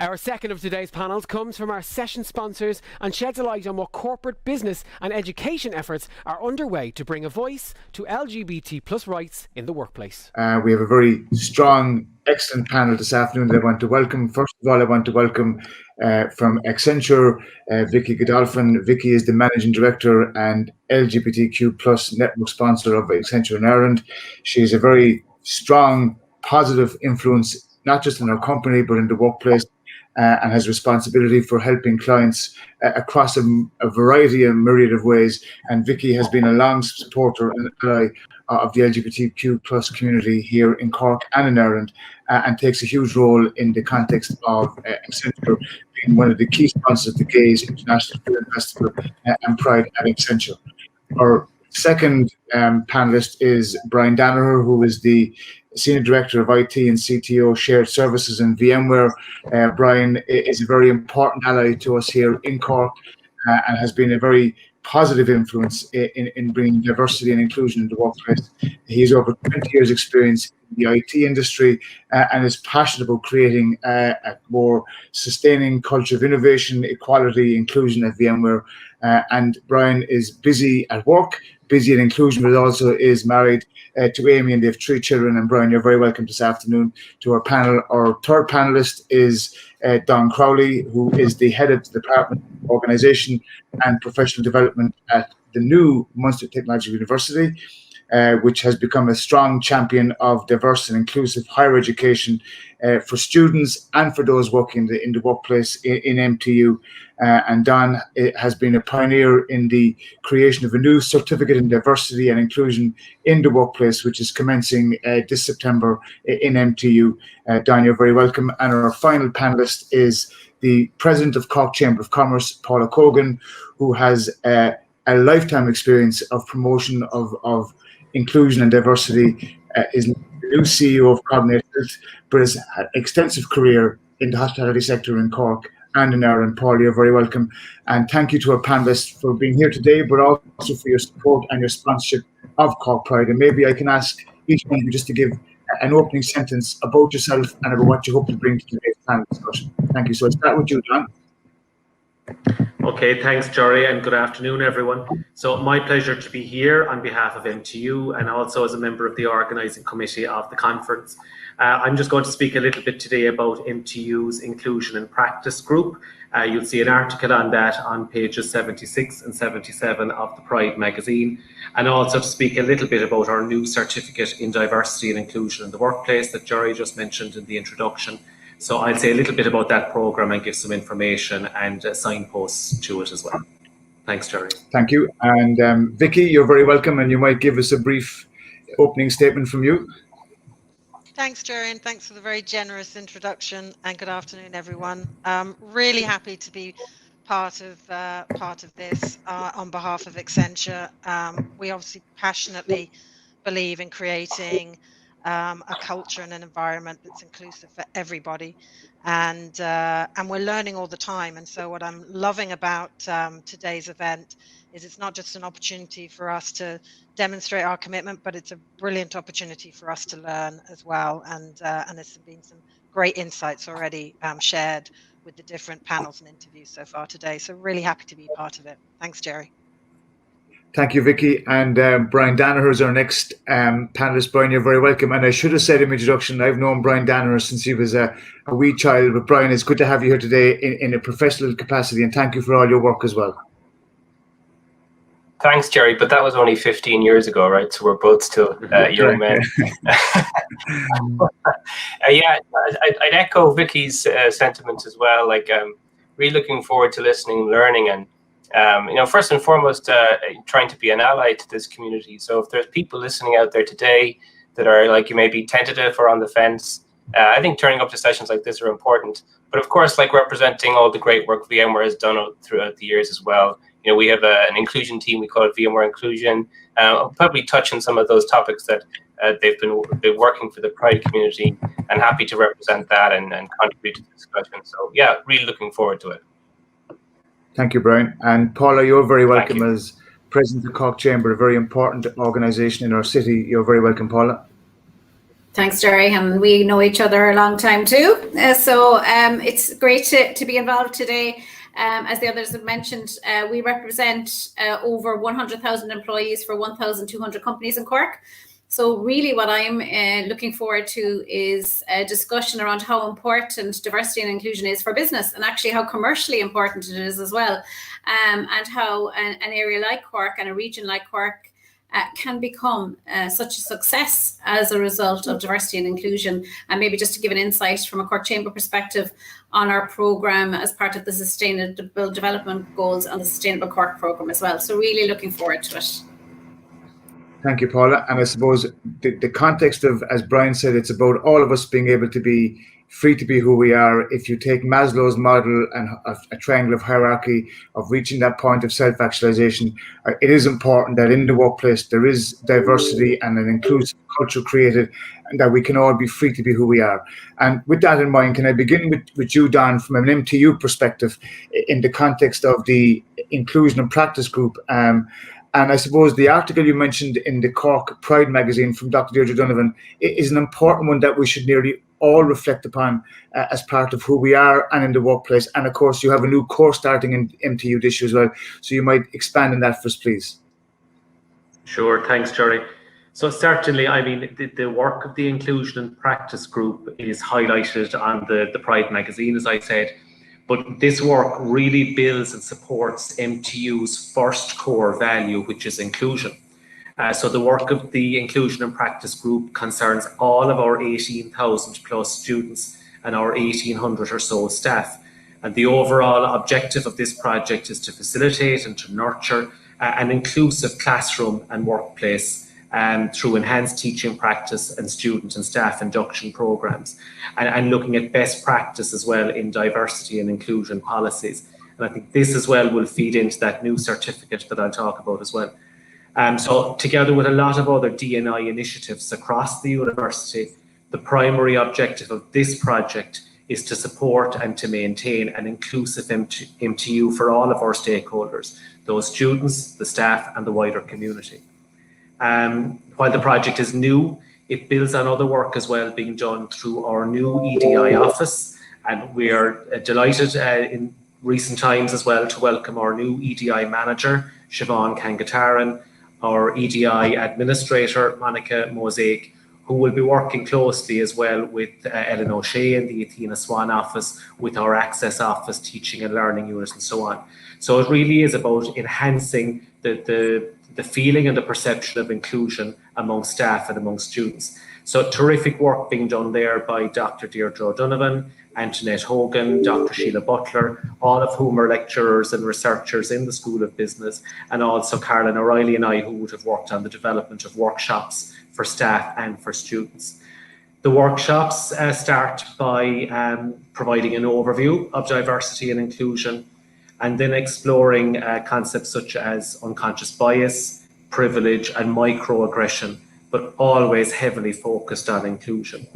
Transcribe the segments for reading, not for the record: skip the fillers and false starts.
Our second of today's panels comes from our session sponsors and sheds a light on what corporate, business and education efforts are underway to bring a voice to LGBT plus rights in the workplace. We have a very strong, excellent panel this afternoon that I want to welcome. First of all, I want to welcome from Accenture, Vicky Godolphin. Vicky is the Managing Director and LGBTQ plus network sponsor of Accenture in Ireland. She is a very strong, positive influence, not just in our company, but in the workplace. And has responsibility for helping clients across a variety and myriad of ways. And Vicky has been a long supporter and ally of the LGBTQ plus community here in Cork and in Ireland, and takes a huge role in the context of Accenture being one of the key sponsors of the Gays International Film Festival and Pride at Accenture. Our second panelist is Brian Danaher, who is the Senior Director of IT and CTO Shared Services in VMware. Brian is a very important ally to us here in Cork and has been a very positive influence in bringing diversity and inclusion in the workplace. He has over 20 years experience in the IT industry and is passionate about creating a more sustaining culture of innovation, equality, inclusion at VMware. And Brian is busy at work, busy in inclusion, but also is married to Amy, and they have 3 children. And Brian, you're very welcome this afternoon to our panel. Our third panelist is Don Crowley, who is the head of the Department of Organisation and Professional Development at the new Munster Technological University, which has become a strong champion of diverse and inclusive higher education for students and for those working in the workplace in MTU. And Don has been a pioneer in the creation of a new certificate in diversity and inclusion in the workplace, which is commencing this September in MTU. Don, you're very welcome. And our final panelist is the President of Cork Chamber of Commerce, Paula Cogan, who has a lifetime experience of promotion of inclusion and diversity, is the new CEO of Cognate Health, but has had an extensive career in the hospitality sector in Cork and in Ireland. Paul, you're very welcome. And thank you to our panelists for being here today, but also for your support and your sponsorship of Cork Pride. And maybe I can ask each one of you just to give an opening sentence about yourself and about what you hope to bring to today's panel discussion. Thank you. So I'll start with you, John. Okay, thanks, Jory, and good afternoon, everyone. So my pleasure to be here on behalf of MTU and also as a member of the organising committee of the conference. I'm just going to speak a little bit today about MTU's Inclusion and Practice Group. You'll see an article on that on pages 76 and 77 of the Pride magazine, and also to speak a little bit about our new certificate in diversity and inclusion in the workplace that Jory just mentioned in the introduction. So I'll say a little bit about that programme and give some information and signposts to it as well. Thanks, Jerry. Thank you. And Vicky, you're very welcome, and you might give us a brief opening statement from you. Thanks, Jerry, and thanks for the very generous introduction, and good afternoon, everyone. Really happy to be part of this on behalf of Accenture. We obviously passionately believe in creating a culture and an environment that's inclusive for everybody, and we're learning all the time. And so what I'm loving about today's event is it's not just an opportunity for us to demonstrate our commitment, but it's a brilliant opportunity for us to learn as well. And there's been some great insights already shared with the different panels and interviews so far today. So really happy to be part of it. Thanks, Jerry. Thank you, Vicky. And Brian Danaher is our next panelist. Brian, you're very welcome. And I should have said in my introduction, I've known Brian Danaher since he was a wee child. But Brian, it's good to have you here today in a professional capacity. And thank you for all your work as well. Thanks, Jerry. But that was only 15 years ago, right? So we're both still young men. Yeah, I'd echo Vicky's sentiment as well. Like, really looking forward to listening and learning, and first and foremost, trying to be an ally to this community. So if there's people listening out there today that are like, you may be tentative or on the fence, I think turning up to sessions like this are important. But of course, like representing all the great work VMware has done throughout the years as well. We have an inclusion team, we call it VMware Inclusion. I'll probably touch on some of those topics that they've been working for the Pride community, and happy to represent that and contribute to the discussion. So yeah, really looking forward to it. Thank you, Brian. And Paula, you're very welcome as President of the Cork Chamber, a very important organisation in our city. You're very welcome, Paula. Thanks, Jerry, and we know each other a long time too. So it's great to be involved today. As the others have mentioned, we represent over 100,000 employees for 1,200 companies in Cork. So really what I'm looking forward to is a discussion around how important diversity and inclusion is for business, and actually how commercially important it is as well, and how an area like Cork and a region like Cork can become such a success as a result of diversity and inclusion. And maybe just to give an insight from a Cork Chamber perspective on our programme as part of the Sustainable Development Goals and the Sustainable Cork programme as well. So really looking forward to it. Thank you, Paula. And I suppose the context of, as Brian said, it's about all of us being able to be free to be who we are. If you take Maslow's model and a triangle of hierarchy of reaching that point of self-actualization, it is important that in the workplace there is diversity and an inclusive culture created, and that we can all be free to be who we are. And with that in mind, can I begin with you, Don, from an MTU perspective in the context of the Inclusion and Practice Group? And I suppose the article you mentioned in the Cork Pride magazine from Dr. Deirdre Donovan is an important one that we should nearly all reflect upon as part of who we are and in the workplace. And of course, you have a new course starting in MTU this year as well. So you might expand on that for us, please. Sure, thanks, Jerry. So certainly, I mean, the work of the Inclusion and Practice Group is highlighted on the Pride magazine, as I said. But this work really builds and supports MTU's first core value, which is inclusion. So the work of the Inclusion and Practice Group concerns all of our 18,000 plus students and our 1,800 or so staff. And the overall objective of this project is to facilitate and to nurture an inclusive classroom and workplace through enhanced teaching practice and student and staff induction programs, and looking at best practice as well in diversity and inclusion policies. And I think this as well will feed into that new certificate that I'll talk about as well. So together with a lot of other D&I initiatives across the university, the primary objective of this project is to support and to maintain an inclusive MTU for all of our stakeholders, those students, the staff and the wider community. While the project is new, it builds on other work as well being done through our new EDI office, and we are delighted in recent times as well to welcome our new EDI manager, Siobhan Kangataran, our EDI administrator, Monica Mosaic, who will be working closely as well with Ellen O'Shea in the Athena Swan office, with our Access office, teaching and learning unit and so on. So it really is about enhancing the feeling and the perception of inclusion among staff and among students. So terrific work being done there by Dr. Deirdre O'Donovan, Antoinette Hogan, Dr. Sheila Butler, all of whom are lecturers and researchers in the School of Business, and also Caroline O'Reilly and I, who would have worked on the development of workshops for staff and for students. The workshops start by providing an overview of diversity and inclusion, and then exploring concepts such as unconscious bias, privilege and microaggression, but always heavily focused on inclusion.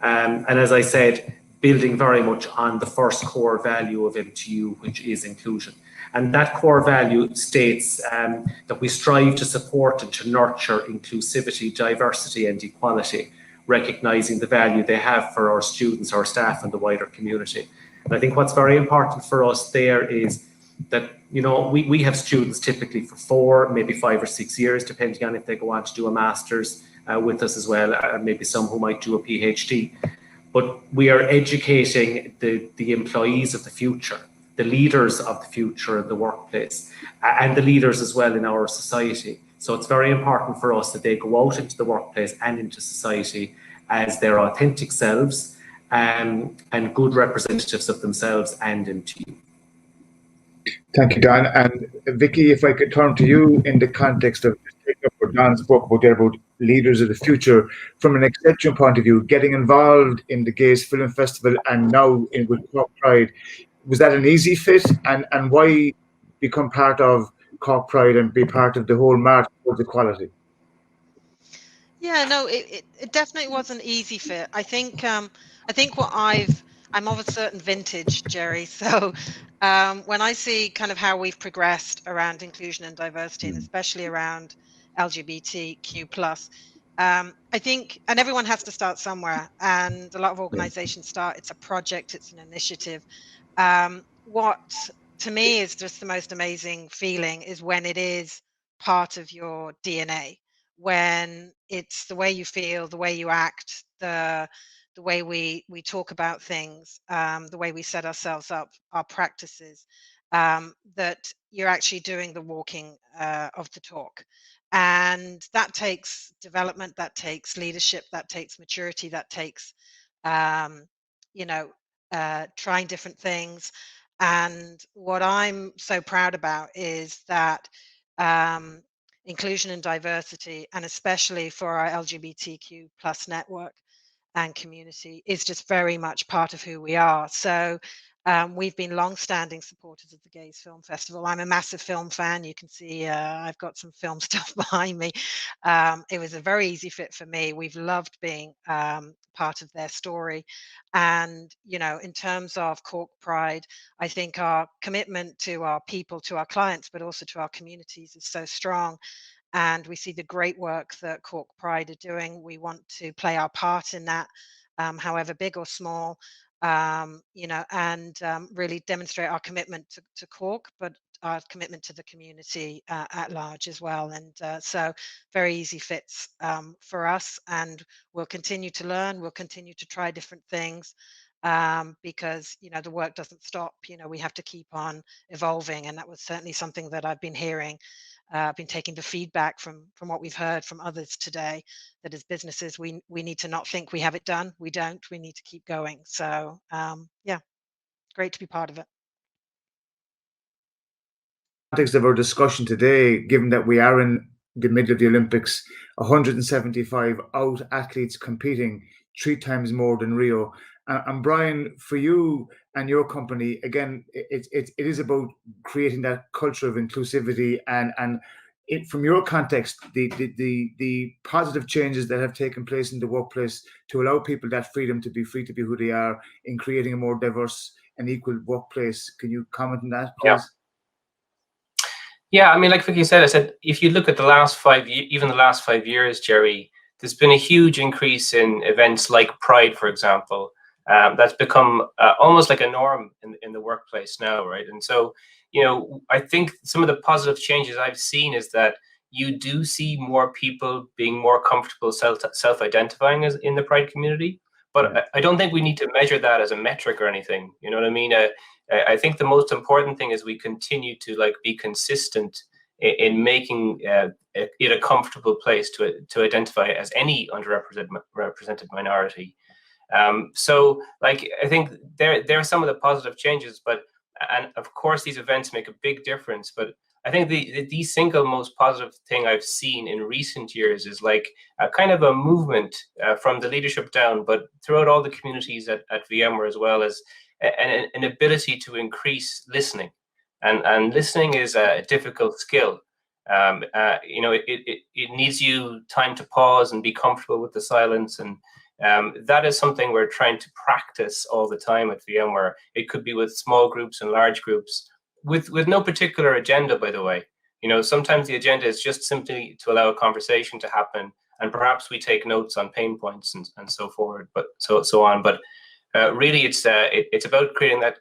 And as I said, building very much on the first core value of MTU, which is inclusion. And that core value states that we strive to support and to nurture inclusivity, diversity and equality, recognising the value they have for our students, our staff and the wider community. And I think what's very important for us there is that, you know, we have students typically for 4, maybe 5 or 6 years, depending on if they go on to do a master's with us as well, and maybe some who might do a PhD. But we are educating the employees of the future, the leaders of the future in the workplace, and the leaders as well in our society. So it's very important for us that they go out into the workplace and into society as their authentic selves, and good representatives of themselves and MTU. Thank you, Don. And Vicky, if I could turn to you in the context of what Don spoke about there about leaders of the future, from an Accenture point of view, getting involved in the Gays Film Festival and now with Cork Pride, was that an easy fit? And why become part of Cork Pride and be part of the whole march towards equality? Yeah, no, it definitely was an easy fit. I think what I'm of a certain vintage, Jerry. So when I see kind of how we've progressed around inclusion and diversity, and especially around LGBTQ+, I think, and everyone has to start somewhere, and a lot of organizations start, it's a project, it's an initiative. What to me is just the most amazing feeling is when it is part of your DNA, when it's the way you feel, the way you act, the way we talk about things, the way we set ourselves up, our practices, that you're actually doing the walking of the talk. And that takes development, that takes leadership, that takes maturity, that takes um, you know trying different things. And what I'm so proud about is that um, inclusion and diversity, and especially for our LGBTQ plus network and community, is just very much part of who we are. So we've been long-standing supporters of the Gays Film Festival. I'm a massive film fan. You can see I've got some film stuff behind me. It was a very easy fit for me. We've loved being part of their story. And, in terms of Cork Pride, I think our commitment to our people, to our clients, but also to our communities is so strong. And we see the great work that Cork Pride are doing. We want to play our part in that, however big or small, and really demonstrate our commitment to Cork, but our commitment to the community at large as well. And so very easy fits for us, and we'll continue to learn, we'll continue to try different things. Because the work doesn't stop. We have to keep on evolving, and that was certainly something that I've been hearing. I've been taking the feedback from what we've heard from others today, that as businesses we need to not think we have it done. We don't. We need to keep going. So yeah, great to be part of it. Context of our discussion today, given that we are in the middle of the Olympics, 175 out athletes competing, 3 times more than Rio. And Brian, for you and your company, again, it is about creating that culture of inclusivity and from your context, the positive changes that have taken place in the workplace to allow people that freedom to be free to be who they are in creating a more diverse and equal workplace. Can you comment on that, please? Yeah, I mean, like Vicky said, if you look at the last 5 years, even the last 5 years, Jerry, there's been a huge increase in events like Pride, for example. That's become almost like a norm in the workplace now, right? And so, I think some of the positive changes I've seen is that you do see more people being more comfortable self-identifying as in the Pride community. But I don't think we need to measure that as a metric or anything. You know what I mean? I think the most important thing is we continue to be consistent in making it a comfortable place to identify as any underrepresented minority. So I think there are some of the positive changes, and of course these events make a big difference. But I think the single most positive thing I've seen in recent years is a kind of a movement from the leadership down, but throughout all the communities at VMware, as well as an ability to increase listening. And listening is a difficult skill. It needs you time to pause and be comfortable with the silence. And that is something we're trying to practice all the time at VMware. It could be with small groups and large groups, with no particular agenda, by the way. Sometimes the agenda is just simply to allow a conversation to happen, and perhaps we take notes on pain points and so forward, but so on. But really, it's about creating that,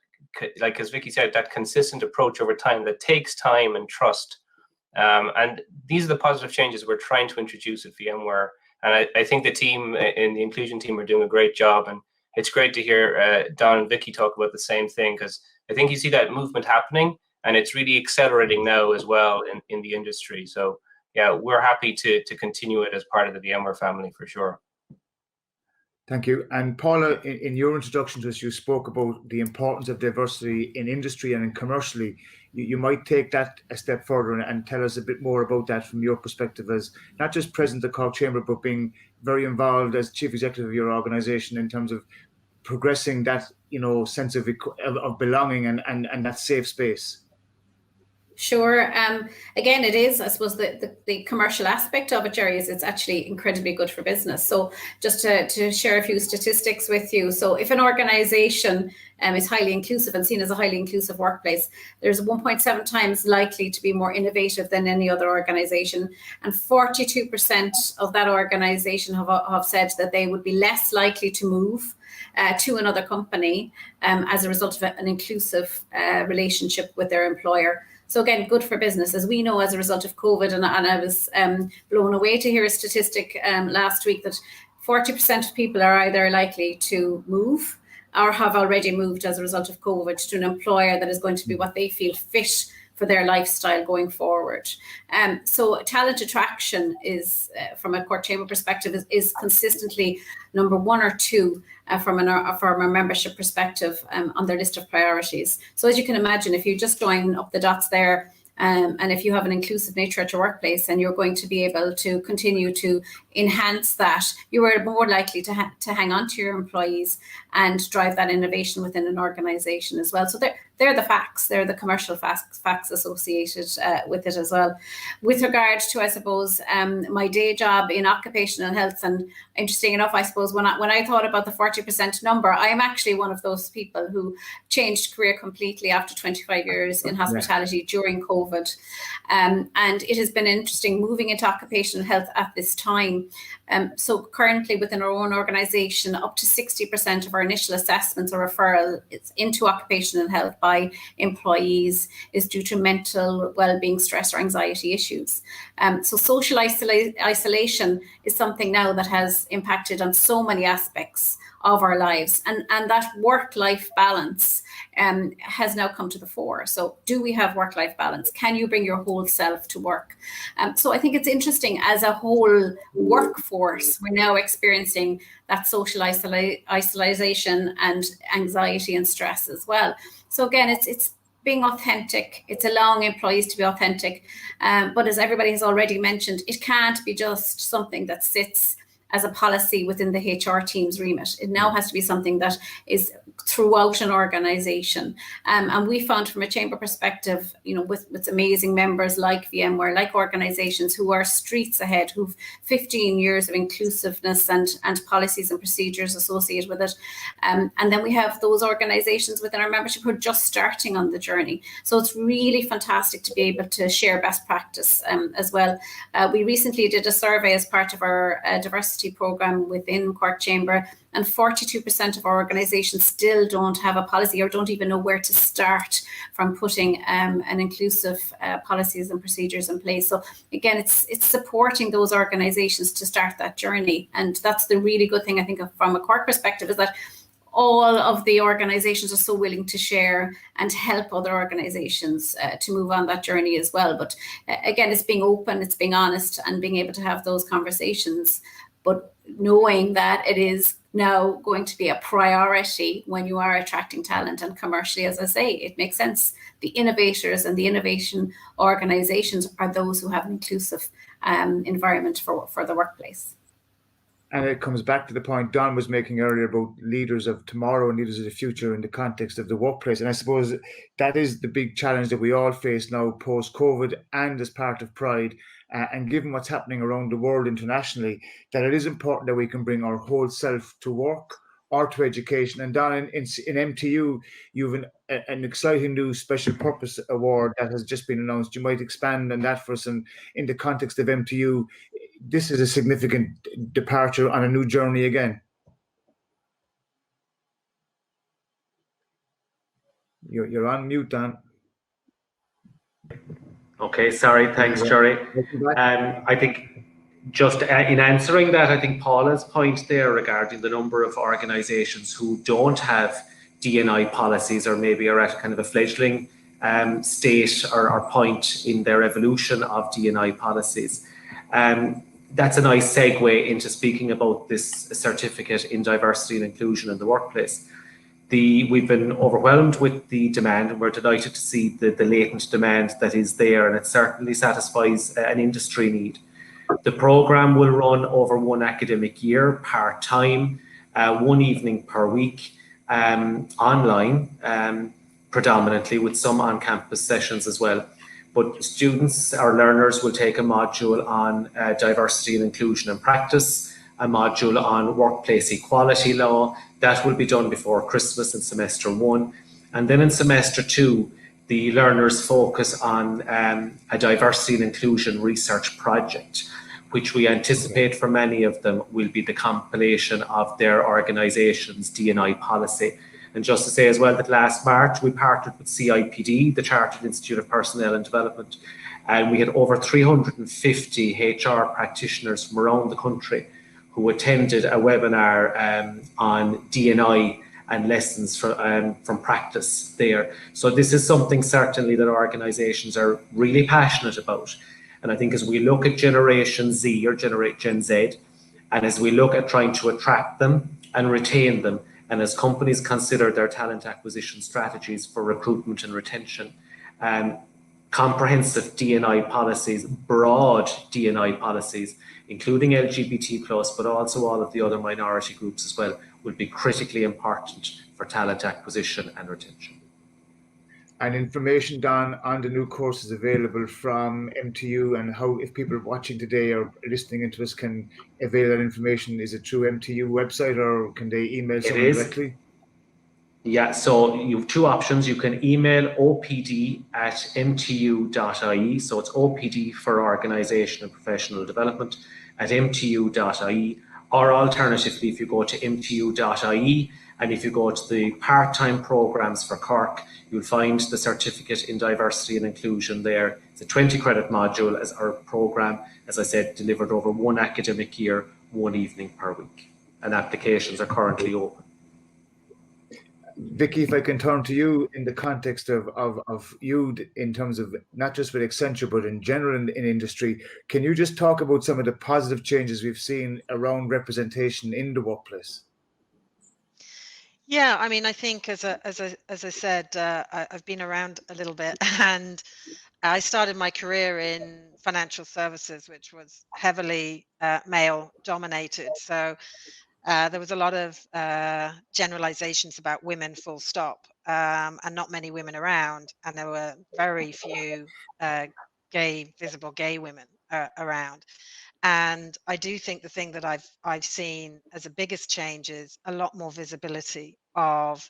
like as Vicky said, that consistent approach over time that takes time and trust. And these are the positive changes we're trying to introduce at VMware. And I think the team in the inclusion team are doing a great job. And it's great to hear Don and Vicky talk about the same thing, because I think you see that movement happening, and it's really accelerating now as well in the industry. So yeah, we're happy to continue it as part of the VMware family for sure. Thank you. And Paula, in your introduction to us, you spoke about the importance of diversity in industry and in commercially. You might take that a step further and tell us a bit more about that from your perspective as not just president of the Cork Chamber, but being very involved as chief executive of your organisation in terms of progressing that sense of belonging and that safe space. Sure. Again, it is, I suppose, the commercial aspect of it, Jerry, is it's actually incredibly good for business. So just to share a few statistics with you. So if an organization is highly inclusive and seen as a highly inclusive workplace, there's 1.7 times likely to be more innovative than any other organization. And 42% of that organization have said that they would be less likely to move to another company as a result of an inclusive relationship with their employer. So again, good for business. As we know, as a result of COVID, and I was blown away to hear a statistic last week that 40% of people are either likely to move or have already moved as a result of COVID to an employer that is going to be what they feel fit for their lifestyle going forward. So talent attraction is, from a Cork Chamber perspective, is consistently number 1 or 2 from a membership perspective on their list of priorities. So as you can imagine, if you just join up the dots there, and if you have an inclusive nature at your workplace and you're going to be able to continue to enhance that, you are more likely to hang on to your employees and drive that innovation within an organization as well. So they're the facts, they're the commercial facts associated with it as well. With regard to, I suppose, my day job in occupational health, and interesting enough, I suppose, when I thought about the 40% number, I am actually one of those people who changed career completely after 25 years in hospitality during COVID. And it has been interesting moving into occupational health at this time. So currently within our own organisation, up to 60% of our initial assessments or referral into occupational health by employees is due to mental well-being, stress or anxiety issues. So social isolation is something now that has impacted on so many aspects of our lives, and that work-life balance has now come to the fore. So do we have work-life balance? Can you bring your whole self to work? So I think it's interesting, as a whole workforce, we're now experiencing that social isolation and anxiety and stress as well. So again, it's being authentic. It's allowing employees to be authentic. But as everybody has already mentioned, it can't be just something that sits as a policy within the HR team's remit. It now has to be something that is throughout an organization. And we found, from a chamber perspective, with amazing members like VMware, like organizations who are streets ahead, who've 15 years of inclusiveness and policies and procedures associated with it. And then we have those organizations within our membership who are just starting on the journey. So it's really fantastic to be able to share best practice as well. We recently did a survey as part of our diversity program within Cork Chamber, and 42% of our organizations still don't have a policy or don't even know where to start from putting an inclusive policies and procedures in place. So again, it's supporting those organizations to start that journey. And that's the really good thing, I think, from a Cork perspective, is that all of the organizations are so willing to share and help other organizations to move on that journey as well. But again, it's being open, it's being honest, and being able to have those conversations, but knowing that it is now going to be a priority when you are attracting talent. And commercially, as I say, it makes sense. The innovators and the innovation organizations are those who have an inclusive environment for the workplace. And it comes back to the point Don was making earlier about leaders of tomorrow and leaders of the future in the context of the workplace. And I suppose that is the big challenge that we all face now post-COVID and as part of Pride. And given what's happening around the world internationally, that it is important that we can bring our whole self to work or to education. And Don, in MTU, you have an exciting new special purpose award that has just been announced. You might expand on that for us. And in the context of MTU, this is a significant departure on a new journey again. You're on mute, Don. Okay, sorry. Thanks, Jerry. I think just in answering that, I think Paula's point there regarding the number of organisations who don't have D&I policies, or maybe are at kind of a fledgling state or point in their evolution of D&I policies. That's a nice segue into speaking about this certificate in diversity and inclusion in the workplace. We've been overwhelmed with the demand, and we're delighted to see the latent demand that is there, and it certainly satisfies an industry need. The programme will run over one academic year, part-time, 1 evening per week, online, predominantly, with some on-campus sessions as well. But students or learners will take a module on diversity and inclusion in practice, a module on workplace equality law. That will be done before Christmas in semester 1. And then in semester 2, the learners focus on a diversity and inclusion research project, which we anticipate for many of them will be the compilation of their organisation's D&I policy. And just to say as well that last March we partnered with CIPD, the Chartered Institute of Personnel and Development, and we had over 350 HR practitioners from around the country who attended a webinar on D&I and lessons from practice there. So this is something certainly that organisations are really passionate about. And I think as we look at Generation Z or Gen Z, and as we look at trying to attract them and retain them, and as companies consider their talent acquisition strategies for recruitment and retention, comprehensive D&I policies, broad D&I policies, including LGBT+, but also all of the other minority groups as well, will be critically important for talent acquisition and retention. And information, Don, on the new courses available from MTU, and how, if people are watching today or listening into us, can avail that information. Is it through MTU website, or can they email someone directly? Yeah, so you have two options. You can email opd@mtu.ie. So it's OPD for Organisation and Professional Development at mtu.ie. Or alternatively, if you go to mtu.ie and if you go to the part-time programs for Cork, you'll find the certificate in diversity and inclusion there. It's a 20 credit module as our program, as I said, delivered over one academic year, one evening per week. And applications are currently open. Vicky, if I can turn to you in the context of you in terms of not just with Accenture, but in general in industry, can you just talk about some of the positive changes we've seen around representation in the workplace? Yeah, I mean, I think as I said, I've been around a little bit, and I started my career in financial services, which was heavily male dominated. So there was a lot of generalizations about women, full stop, and not many women around, and there were very few visible gay women around. And I do think the thing that I've seen as the biggest change is a lot more visibility of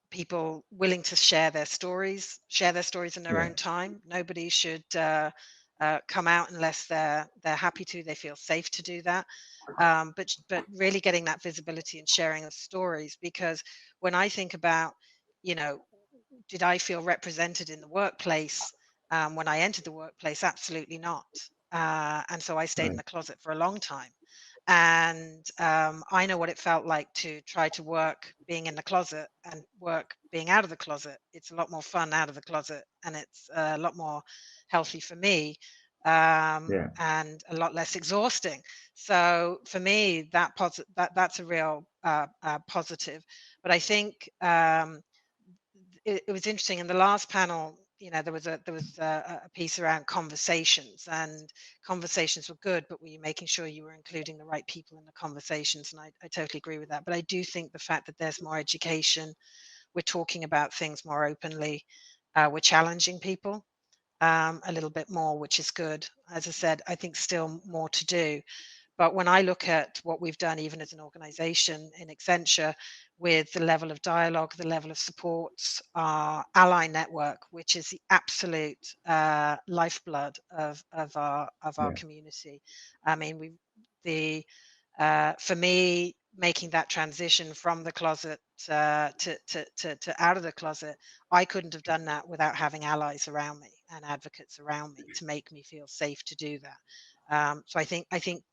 people willing to share their stories in their own time. Nobody should come out unless they're happy to. They feel safe to do that. But really getting that visibility and sharing of stories, because when I think about, did I feel represented in the workplace when I entered the workplace? Absolutely not. And so I stayed in the closet for a long time. And I know what it felt like to try to work being in the closet and work being out of the closet. It's a lot more fun out of the closet, and it's a lot more healthy for me, and a lot less exhausting. So for me, that's a real positive. But I think it was interesting in the last panel. There was a piece around conversations, and conversations were good, but were you making sure you were including the right people in the conversations? And I totally agree with that. But I do think the fact that there's more education, we're talking about things more openly, we're challenging people a little bit more, which is good. As I said, I think still more to do. But when I look at what we've done, even as an organization in Accenture, with the level of dialogue, the level of support, our ally network, which is the absolute lifeblood of our community. I mean, for me, making that transition from the closet to out of the closet, I couldn't have done that without having allies around me and advocates around me to make me feel safe to do that. So I think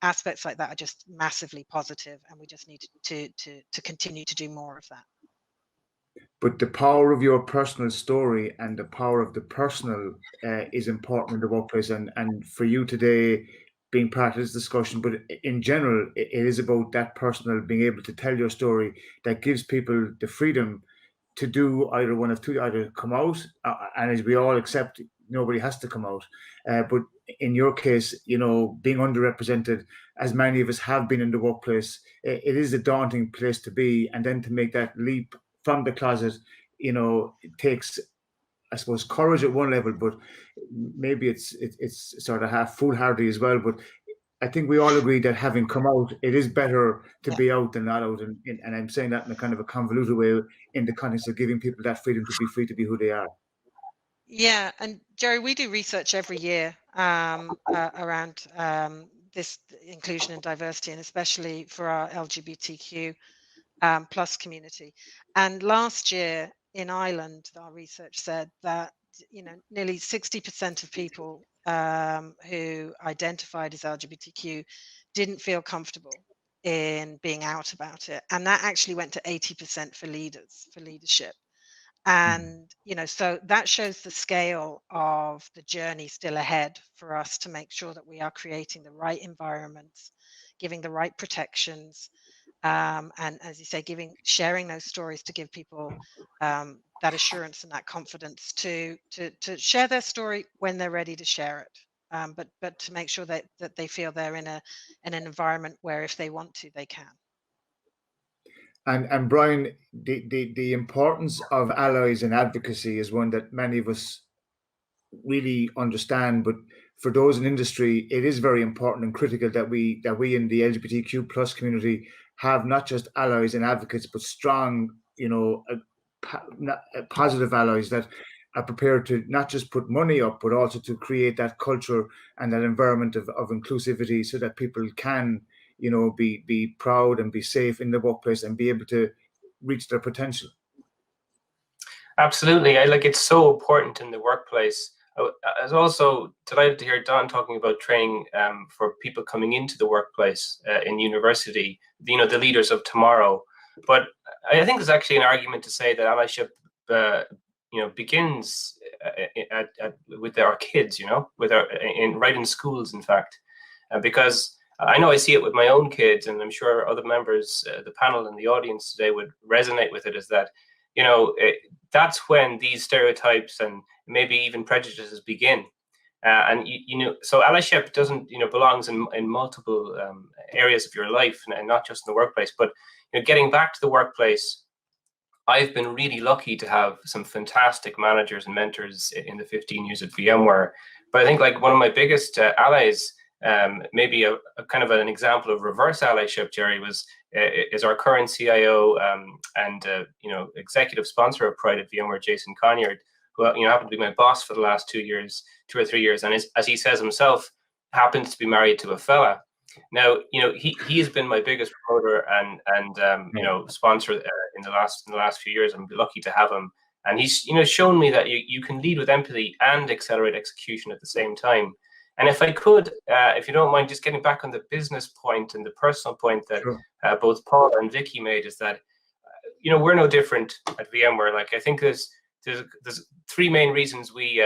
aspects like that are just massively positive, and we just need to continue to do more of that. But the power of your personal story and the power of the personal is important in the workplace, and for you today being part of this discussion. But in general, it is about that personal, being able to tell your story that gives people the freedom to do either one of two: either come out, and as we all accept, nobody has to come out. But in your case, being underrepresented, as many of us have been in the workplace, it is a daunting place to be, and then to make that leap from the closet, it takes I suppose, courage at one level, but maybe it's sort of half foolhardy as well. But I think we all agree that having come out, it is better to be out than not out. And I'm saying that in a kind of a convoluted way in the context of giving people that freedom to be free to be who they are. Yeah, and Jerry, we do research every year around this inclusion and diversity, and especially for our LGBTQ plus community. And last year in Ireland, our research said that nearly 60% of people who identified as LGBTQ didn't feel comfortable in being out about it, and that actually went to 80% for leadership. And so that shows the scale of the journey still ahead for us to make sure that we are creating the right environments, giving the right protections, and as you say, sharing those stories to give people that assurance and that confidence to share their story when they're ready to share it, but to make sure that they feel they're in an environment where if they want to, they can. And Brian, the importance of allies and advocacy is one that many of us really understand, but for those in industry, it is very important and critical that we in the LGBTQ plus community have not just allies and advocates, but strong, positive allies that are prepared to not just put money up, but also to create that culture and that environment of inclusivity, so that people can, be proud and be safe in the workplace and be able to reach their potential. Absolutely. It's so important in the workplace. I was also delighted to hear Don talking about training for people coming into the workplace in university, the leaders of tomorrow. But I think there's actually an argument to say that allyship, begins with our kids, right in schools, in fact, because I know I see it with my own kids, and I'm sure other members, the panel and the audience today would resonate with it, is that, that's when these stereotypes and maybe even prejudices begin. So allyship doesn't, belongs in multiple areas of your life, and not just in the workplace. But getting back to the workplace, I've been really lucky to have some fantastic managers and mentors in the 15 years at VMware. But I think one of my biggest allies, maybe a kind of an example of reverse allyship, Jerry, is our current CIO and executive sponsor of Pride at VMware, Jason Conyard, who happened to be my boss for the last 2 or 3 years, and as he says himself, happens to be married to a fella. Now, he has been my biggest promoter and sponsor in the last few years. I'm lucky to have him, and he's shown me that you can lead with empathy and accelerate execution at the same time. And if I could, if you don't mind, just getting back on the business point and the personal point that both Paul and Vicky made, is that we're no different at VMware. I think there's 3 main reasons we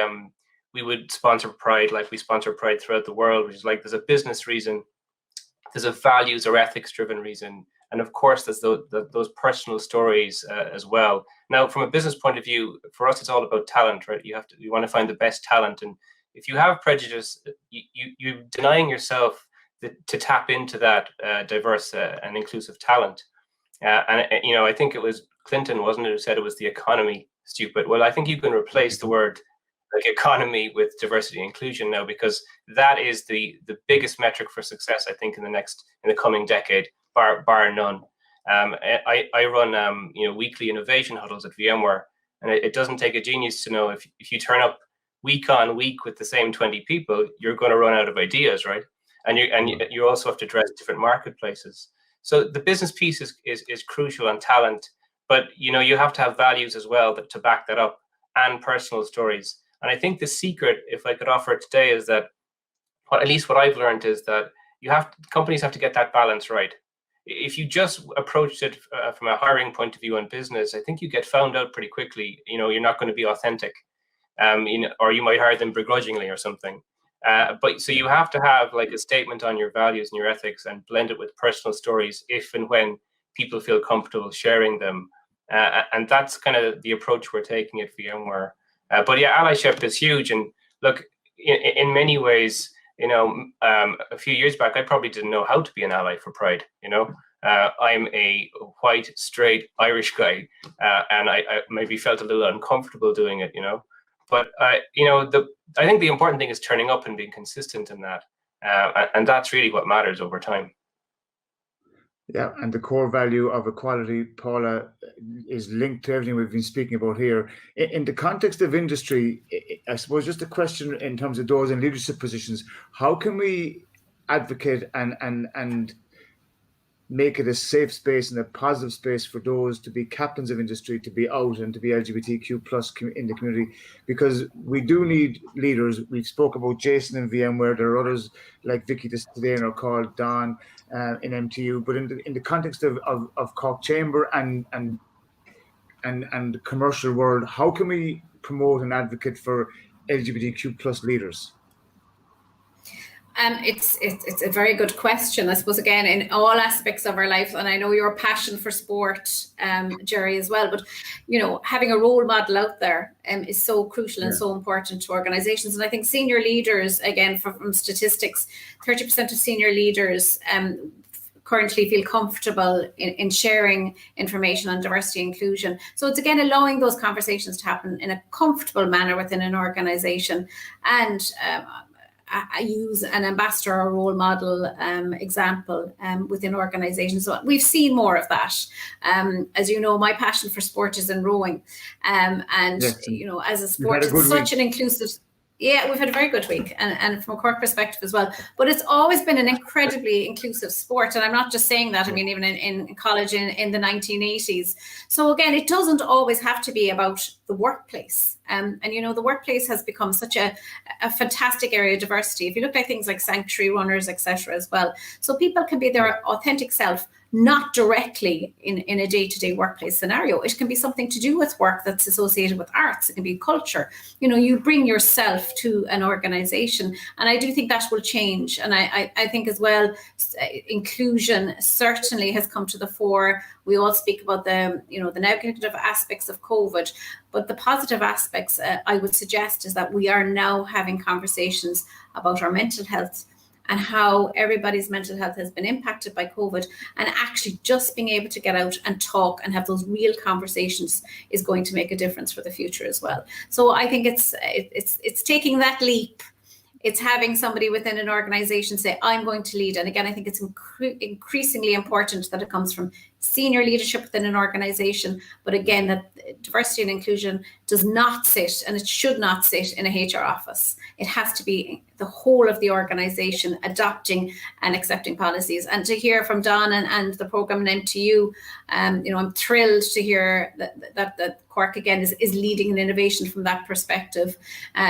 would sponsor Pride, like we sponsor Pride throughout the world, which is there's a business reason, there's a values or ethics driven reason, and of course there's those personal stories as well. Now, from a business point of view, for us it's all about talent, right? You want to find the best talent, and if you have prejudice, you're denying yourself to tap into that diverse and inclusive talent. And I think it was Clinton, wasn't it, who said it was the economy stupid? Well, I think you can replace the word economy with diversity and inclusion now, because that is the biggest metric for success, I think, in the coming decade, bar none. I run weekly innovation huddles at VMware, and it doesn't take a genius to know if you turn up week on week with the same 20 people, you're going to run out of ideas, right? And you also have to address different marketplaces. So the business piece is crucial on talent, but you have to have values as well to back that up, and personal stories. And I think the secret, if I could offer it today, is that, at least what I've learned, is that companies have to get that balance right. If you just approached it from a hiring point of view on business, I think you get found out pretty quickly. You're not going to be authentic. Or you might hire them begrudgingly or something. But so you have to have a statement on your values and your ethics, and blend it with personal stories if and when people feel comfortable sharing them. And that's kind of the approach we're taking at VMware. But yeah, allyship is huge. And look, in many ways, a few years back, I probably didn't know how to be an ally for Pride. I'm a white, straight Irish guy, and I maybe felt a little uncomfortable doing it, But I think the important thing is turning up and being consistent in that, and that's really what matters over time. Yeah, and the core value of equality, Paula, is linked to everything we've been speaking about here. In the context of industry, I suppose just a question in terms of those in leadership positions, how can we advocate and make it a safe space and a positive space for those to be captains of industry, to be out and to be LGBTQ plus in the community? Because we do need leaders. We've spoke about Jason in VMware. There are others like Vicky today in our call, Don in MTU. But in the context of Cork Chamber and the commercial world, how can we promote and advocate for LGBTQ plus leaders? It's a very good question. I suppose, again, in all aspects of our life, and I know your passion for sport, Jerry, as well, but, having a role model out there is so crucial and so important to organizations. And I think senior leaders, again, from statistics, 30% of senior leaders currently feel comfortable in sharing information on diversity and inclusion. So it's, again, allowing those conversations to happen in a comfortable manner within an organization. And I use an ambassador or role model example within organizations. So we've seen more of that. As you know, my passion for sport is in rowing. As a sport, it's such an inclusive... Yeah, we've had a very good week, and from a Cork perspective as well. But it's always been an incredibly inclusive sport. And I'm not just saying that. I mean, even in college in the 1980s. So again, it doesn't always have to be about the workplace. And the workplace has become such a fantastic area of diversity. If you look at things like sanctuary runners, etc., as well. So people can be their authentic self, not directly in a day-to-day workplace scenario. It can be something to do with work that's associated with arts. It can be culture. You bring yourself to an organization. And I do think that will change. And I think as well, inclusion certainly has come to the fore. We all speak about the negative aspects of COVID, but the positive aspects, I would suggest, is that we are now having conversations about our mental health and how everybody's mental health has been impacted by COVID, and actually just being able to get out and talk and have those real conversations is going to make a difference for the future as well. So I think it's taking that leap. It's having somebody within an organization say, I'm going to lead. And again, I think it's increasingly important that it comes from senior leadership within an organization. But again, that diversity and inclusion does not sit, and it should not sit, in a HR office. It has to be the whole of the organization adopting and accepting policies. And to hear from Don and the program in MTU, I'm thrilled to hear that Cork again is leading an innovation from that perspective,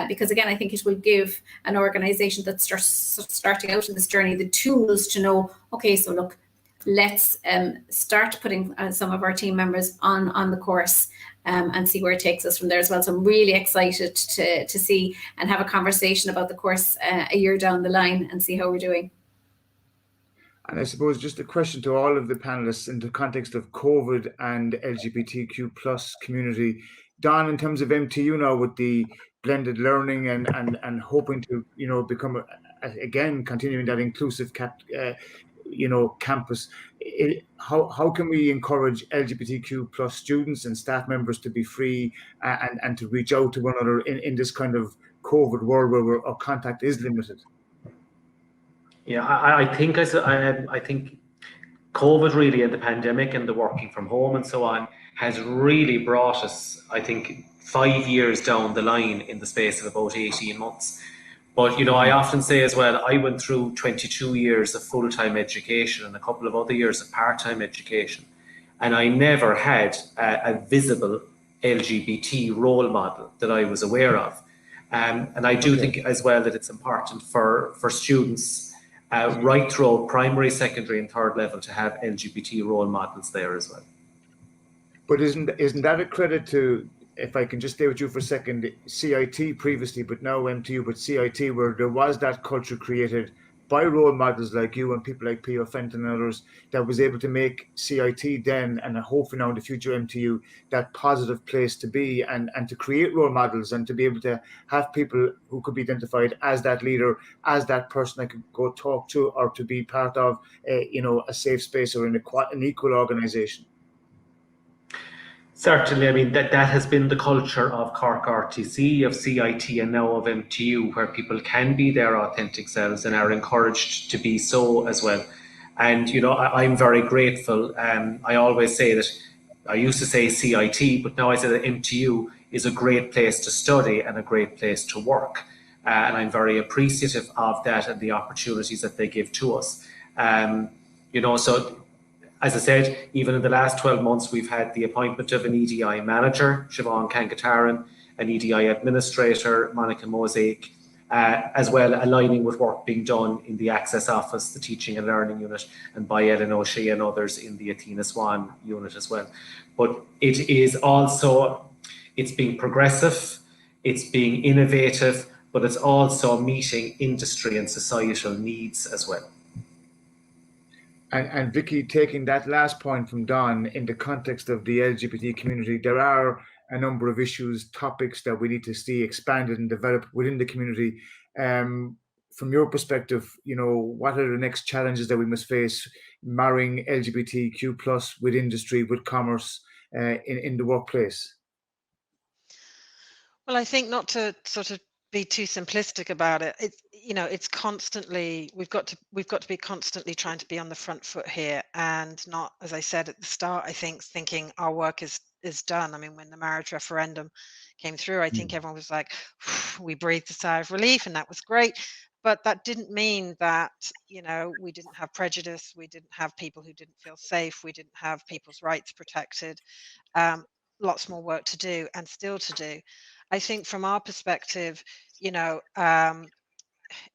because again, I think it will give an organization that's starting out in this journey the tools to know, okay, so look, let's start putting some of our team members on the course and see where it takes us from there as well. So I'm really excited to see and have a conversation about the course a year down the line and see how we're doing. And I suppose just a question to all of the panelists in the context of COVID and LGBTQ plus community. Don, in terms of MTU now with the blended learning and hoping to, become, again, continuing that inclusive campus, how can we encourage LGBTQ plus students and staff members to be free and to reach out to one another in this kind of COVID world where our contact is limited? Yeah, I think COVID really, and the pandemic and the working from home and so on, has really brought us, I think, 5 years down the line in the space of about 18 months. But, I often say as well, I went through 22 years of full-time education and a couple of other years of part-time education. And I never had a visible LGBT role model that I was aware of. And I do think as well that it's important for students right through primary, secondary and third level to have LGBT role models there as well. But isn't that a credit to, if I can just stay with you for a second, CIT previously, but now MTU, but CIT, where there was that culture created by role models like you and people like Pio Fenton and others that was able to make CIT then, and hopefully now in the future MTU, that positive place to be and to create role models and to be able to have people who could be identified as that leader, as that person that could go talk to or to be part of a safe space or an equal organization. Certainly, I mean that has been the culture of Cork RTC, of CIT, and now of MTU, where people can be their authentic selves and are encouraged to be so as well. And I'm very grateful. I always say that I used to say CIT, but now I say that MTU is a great place to study and a great place to work. And I'm very appreciative of that and the opportunities that they give to us. So as I said, even in the last 12 months, we've had the appointment of an EDI manager, Siobhan Kankataran, an EDI administrator, Monica Mosaic, as well aligning with work being done in the Access Office, the Teaching and Learning Unit, and by Ellen O'Shea and others in the Athena Swan unit as well. But it is also, it's being progressive, it's being innovative, but it's also meeting industry and societal needs as well. And Vicky, taking that last point from Don in the context of the LGBT community, there are a number of issues, topics that we need to see expanded and developed within the community. From your perspective, what are the next challenges that we must face marrying LGBTQ plus with industry, with commerce in the workplace? Well, I think not to sort of be too simplistic about it. It's constantly we've got to be constantly trying to be on the front foot here, and not, as I said at the start, I think thinking our work is done. I mean, when the marriage referendum came through, I think everyone was like, we breathed a sigh of relief, and that was great. But that didn't mean that we didn't have prejudice, we didn't have people who didn't feel safe, we didn't have people's rights protected. Lots more work to do and still to do. I think from our perspective,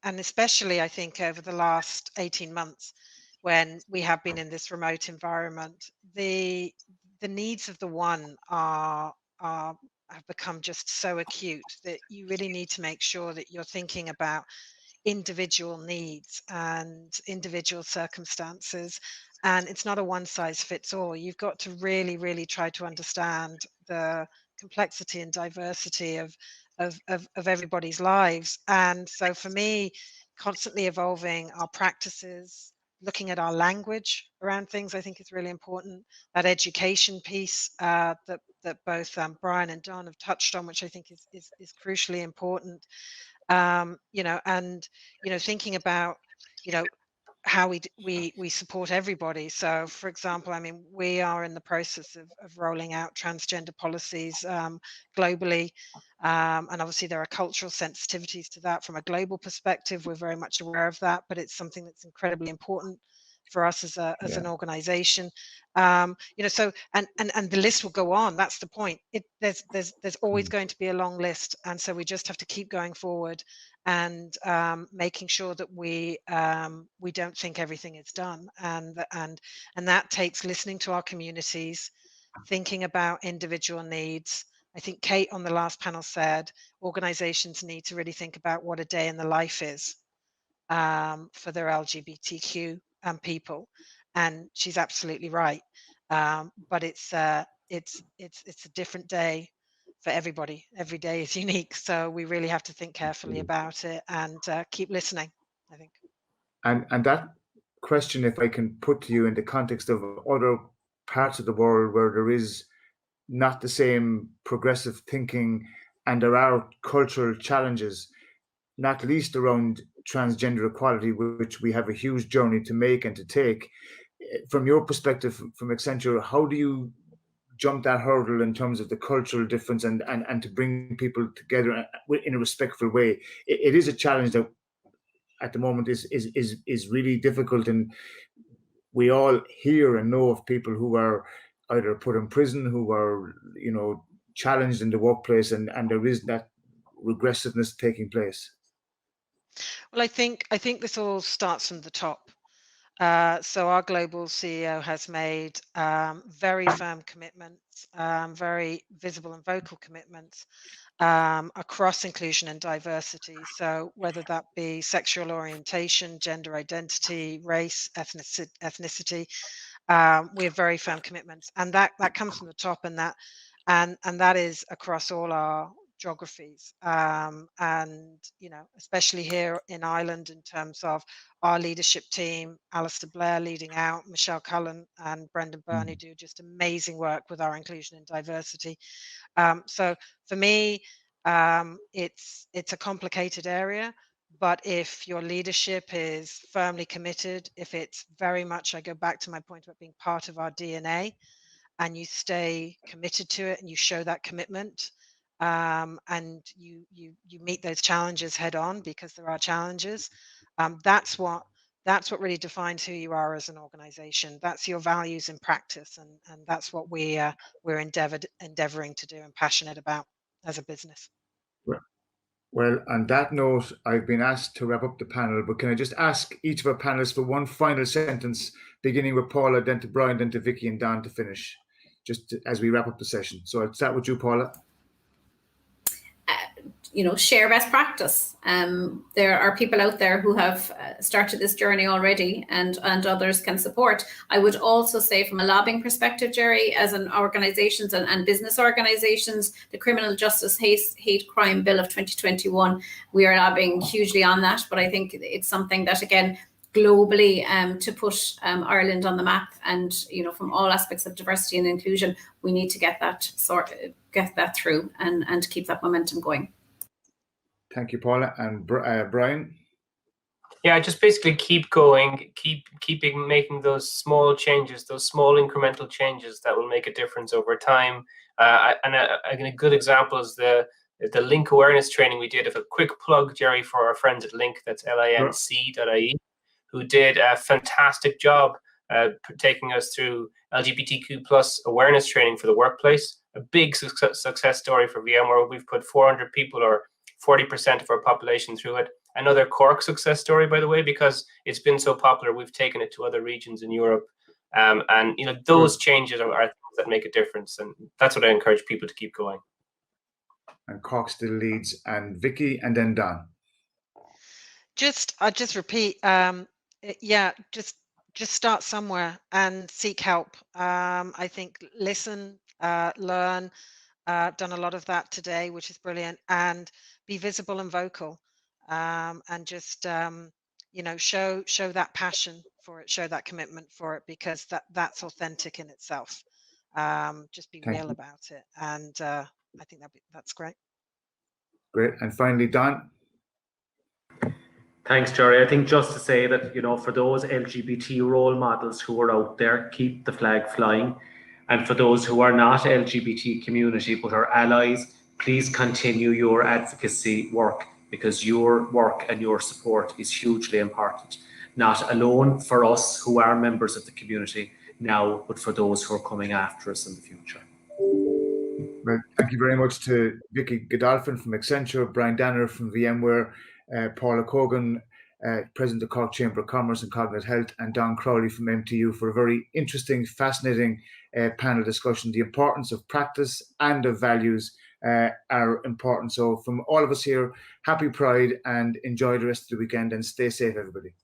and especially I think over the last 18 months, when we have been in this remote environment, the needs of the one have become just so acute that you really need to make sure that you're thinking about individual needs and individual circumstances. And it's not a one size fits all. You've got to really, really try to understand the complexity and diversity of everybody's lives. And so for me, constantly evolving our practices, looking at our language around things, I think is really important. That education piece that both Brian and Don have touched on, which I think is crucially important. Thinking about, how we support everybody. So, for example, I mean, we are in the process of rolling out transgender policies globally. And obviously there are cultural sensitivities to that from a global perspective. We're very much aware of that, but it's something that's incredibly important for us as an organization. So and the list will go on. That's the point. There's always going to be a long list, and so we just have to keep going forward and making sure that we don't think everything is done, and that takes listening to our communities, thinking about individual needs. I think Kate on the last panel said organizations need to really think about what a day in the life is for their LGBTQ people, and she's absolutely right. But it's a different day for everybody. Every day is unique, so we really have to think carefully about it and keep listening, I think. And that question, if I can put to you in the context of other parts of the world where there is not the same progressive thinking and there are cultural challenges, not least around transgender equality, which we have a huge journey to make and to take. From your perspective, from Accenture, how do you jump that hurdle in terms of the cultural difference and to bring people together in a respectful way? It is a challenge that at the moment is really difficult, and we all hear and know of people who are either put in prison, who are challenged in the workplace, and there is that regressiveness taking place. Well, I think this all starts from the top. So our global CEO has made very firm commitments, very visible and vocal commitments across inclusion and diversity. So whether that be sexual orientation, gender identity, race, ethnicity, we have very firm commitments, and that comes from the top, and that is across all our geographies, and especially here in Ireland in terms of our leadership team, Alistair Blair leading out, Michelle Cullen and Brendan Byrne do just amazing work with our inclusion and diversity. So for me, it's a complicated area, but if your leadership is firmly committed, if it's very much, I go back to my point about being part of our DNA, and you stay committed to it and you show that commitment, and you meet those challenges head on, because there are challenges, that's what really defines who you are as an organization. That's your values in practice, and that's what we're endeavoring to do and passionate about as a business. Well, on that note, I've been asked to wrap up the panel, but can I just ask each of our panelists for one final sentence, beginning with Paula, then to Brian, then to Vicky and Don to finish, just as we wrap up the session. So I'll start with you, Paula. Share best practice. There are people out there who have started this journey already, and others can support. I would also say, from a lobbying perspective, Jerry, as an organizations and business organizations, the Criminal Justice Hate Crime Bill of 2021, we are lobbying hugely on that. But I think it's something that, again, globally, to put Ireland on the map, and from all aspects of diversity and inclusion, we need to get that through and keep that momentum going. Thank you, Paula. And Brian? Yeah, just basically keep going, keeping making those small changes, those small incremental changes that will make a difference over time. And a good example is the Link awareness training we did. If a quick plug, Jerry, for our friends at Link, that's linc.ie, who did a fantastic job taking us through LGBTQ plus awareness training for the workplace. A big success story for VMware. We've put 400 people, or 40% of our population, through it. Another Cork success story, by the way, because it's been so popular, we've taken it to other regions in Europe. And those changes are things that make a difference, and that's what I encourage people to keep going. And Cork still leads, and Vicky, and then Don. I'll just repeat. Just start somewhere and seek help. I think listen, learn. Done a lot of that today, which is brilliant, and be visible and vocal, and just show that passion for it, show that commitment for it, because that's authentic in itself. Just be real about it, and I think that's great. Great. And finally, Don. Thanks, Jerry. I think just to say that, for those LGBT role models who are out there, keep the flag flying. And for those who are not LGBT community but are allies, please continue your advocacy work, because your work and your support is hugely important, not alone for us who are members of the community now, but for those who are coming after us in the future. Well, thank you very much to Vicky Godolphin from Accenture, Brian Danner from VMware, Paula Cogan, President of Cork Chamber of Commerce and Cognitive Health, and Don Crowley from MTU, for a very interesting, fascinating panel discussion. The importance of practice and of values are important. So from all of us here, happy Pride and enjoy the rest of the weekend, and stay safe, everybody.